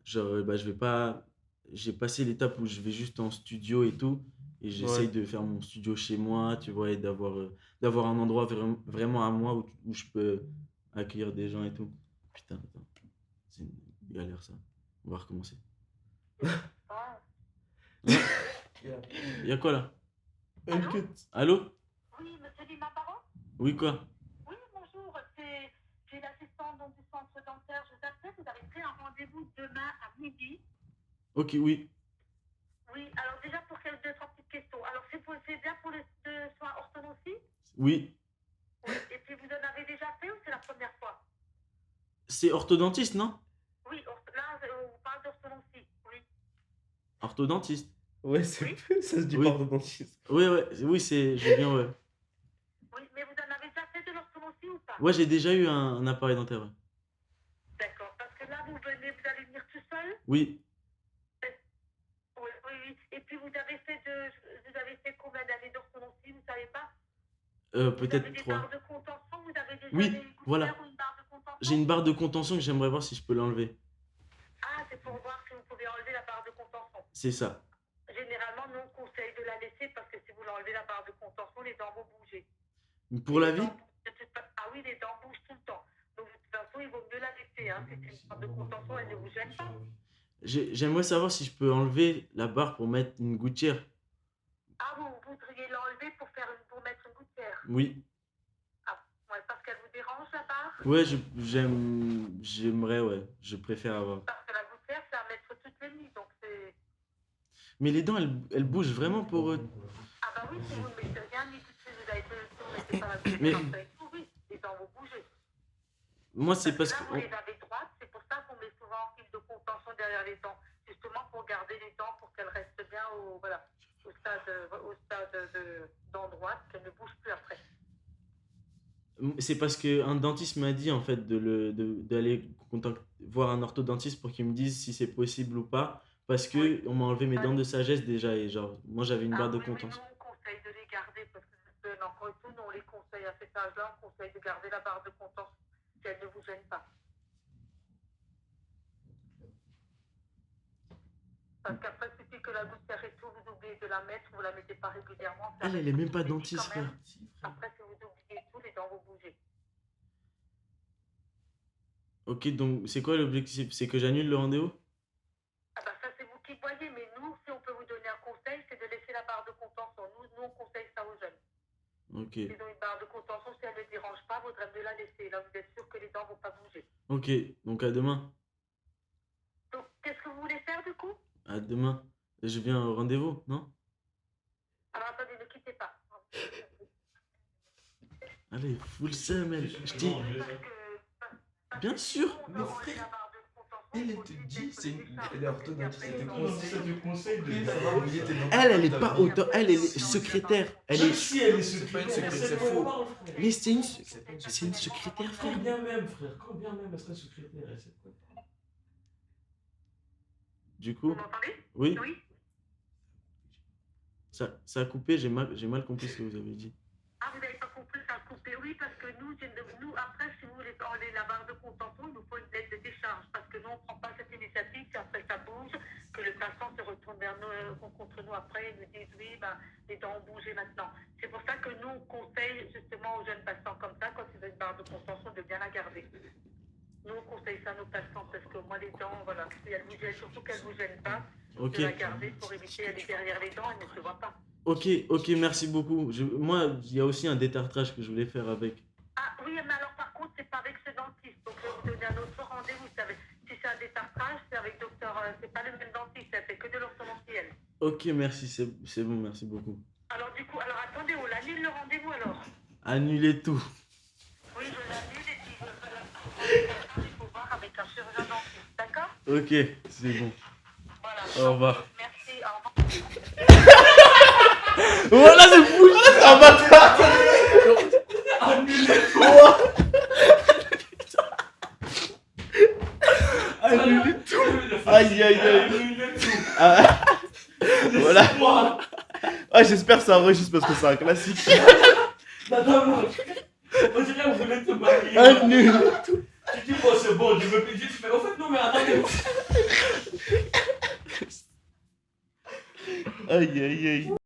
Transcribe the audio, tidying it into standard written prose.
Genre, je vais pas. J'ai passé l'étape où je vais juste en studio et tout. Et Ouais. j'essaye de faire mon studio chez moi, tu vois, et d'avoir un endroit vraiment à moi où je peux accueillir des gens et tout. Putain, attends, c'est une galère ça. On va recommencer. Ah, Hein? Yeah. Y a quoi là? allô? Uncut. Allô? Oui, monsieur Lima Baron? Oui, quoi? Oui, bonjour, c'est l'assistante donc, du centre dentaire. Je vous appelle, vous avez pris un rendez-vous demain à midi. Ok, oui. Oui, alors déjà pour quelques deux, trois petites questions. Alors c'est bien pour le soin orthodontie? Oui. Oui, et puis vous en avez déjà fait ou c'est la première fois? C'est orthodontiste, non? Oui, là on parle d'orthodontie. Oui. Orthodontiste. Ouais, Oui? ça se dit Oui. pas orthodontiste. Oui, ouais, oui, je viens, ouais. Oui, mais vous en avez déjà fait de l'orthodontie ou pas? Ouais, j'ai déjà eu un appareil dentaire. Ouais. D'accord, parce que là vous allez venir tout seul? Oui. Oui, oui, oui. Et puis vous avez fait combien d'années d'orthodontie, vous savez pas? Vous avez Peut-être des barres 3. de contention, vous avez déjà des Oui, gouttières voilà. ou une barre de J'ai contention? une barre de contention que j'aimerais voir si je peux l'enlever. Ah, c'est pour voir si vous pouvez enlever la barre de contention. C'est ça. Généralement, nous, on conseille de la laisser parce que si vous l'enlevez la barre de contention, les dents vont bouger. Pour Et la les vie? dents ah oui, les dents bougent tout le temps. Donc, de toute façon, il vaut mieux la laisser. Hein. C'est une barre de contention, elle ne vous gêne pas. J'aimerais savoir si je peux enlever la barre pour mettre une gouttière. Ah, vous voudriez l'enlever pour mettre une gouttière? Oui. Ah, ouais, parce qu'elle vous dérange, la barre? Ouais, j'aimerais, ouais. Je préfère avoir. Parce que la gouttière, c'est à mettre toutes les nuits. Donc, c'est. Mais les dents, elles bougent vraiment pour eux. Ah, bah oui, si vous ne mettez rien, ni si vous ne mettez pas la gouttière Mais avec vous, oui, les dents vont bouger. moi, c'est Parce parce que que. là, vous les avez droites, c'est pour ça qu'on met souvent en fil de contention derrière les dents, justement pour garder les dents, pour qu'elles restent bien au stade dents droites, qu'elles ne bougent plus après. C'est parce qu'un dentiste m'a dit en fait d'aller voir un orthodontiste pour qu'il me dise si c'est possible ou pas. Parce Oui. que on m'a enlevé mes dents de sagesse déjà et genre, moi j'avais une barre de Oui, mais nous, contention. on conseille de les garder parce que c'est un enfant et tout, nous, on les conseille à cet âge-là, on conseille de garder la barre de contention si elle ne vous gêne pas. Parce qu'après, il suffit que la gouttière et tout, vous oubliez de la mettre, vous ne la mettez pas régulièrement. Elle est même pas dentiste, frère. Après, si vous oubliez tout, les dents vont bouger. Ok, donc c'est quoi l'objectif? C'est que j'annule le rendez-vous? Ah bah ça, c'est vous qui voyez, mais nous, si on peut vous donner un conseil, c'est de laisser la barre de contention. Nous, on conseille ça aux jeunes. Ok. Ils ont une barre de contention, si elle ne dérange pas, il vaudrait mieux la laisser. Là, vous êtes sûr que les dents ne vont pas bouger. Ok, donc à demain. Donc, qu'est-ce que vous voulez faire du coup? À demain. Je viens au rendez-vous, non? Alors, attendez, ne quittez pas. Allez, full seum, elle. Je dis. Bien sûr. Mais frère, elle te dit, elle est orthodontiste, elle te conseille de savoir oublier tes dents. Elle est pas autant. Elle est secrétaire. Elle Même est. si elle est C'est pas une secrétaire, secrétaire, c'est c'est faux. faux. Mais c'est une C'est secrétaire, Quand frère. bien même, frère, quand bien même, elle serait secrétaire, elle sait quoi. Du Vous coup, m'entendez? oui, Oui. ça a coupé, j'ai mal compris ce que vous avez dit. Ah, vous n'avez pas compris, ça a coupé. Oui, parce que nous, après, si vous voulez enlever la barre de contention, il nous faut une lettre de décharge. Parce que nous, on ne prend pas cette initiative, si après ça bouge, que le patient se retourne vers nous, contre nous après et nous dise oui, les dents ont bougé maintenant. C'est pour ça que nous, on conseille justement aux jeunes patients comme ça, quand ils ont une barre de contention, de bien la garder. Nous, on conseille ça à nos patients parce que moi, les dents, voilà, si elles vous gênent, surtout qu'elles ne vous gênent pas, Ok. de la garder pour éviter d'aller derrière les dents, elles ne se voient pas. Ok, merci beaucoup. Moi, il y a aussi un détartrage que je voulais faire avec. Ah oui, mais alors par contre, c'est pas avec ce dentiste. Donc je vais vous donner un autre rendez-vous. Si c'est un détartrage, c'est avec docteur. C'est pas le même dentiste, elle fait que de l'orthodontie. Ok, merci, c'est bon, merci beaucoup. Alors du coup, attendez, on l'annule le rendez-vous alors. Annulez tout. Oui, je l'annule et puis je fais la il faut voir avec un chirurgien dentiste, d'accord? Ok, c'est bon. Voilà. Au revoir. Merci, au revoir. Voilà, c'est fou. C'est un bâtard. Annulez tout. Aïe. Ah, voilà. Ah, j'espère que ça enregistre parce que c'est un classique. Non. On dirait que vous voulez te marier. Annulez tout. Tu dis, bon, c'est bon, je veux plus dire. Tu fais, au fait, non, mais attendez. Aïe, aïe, aïe.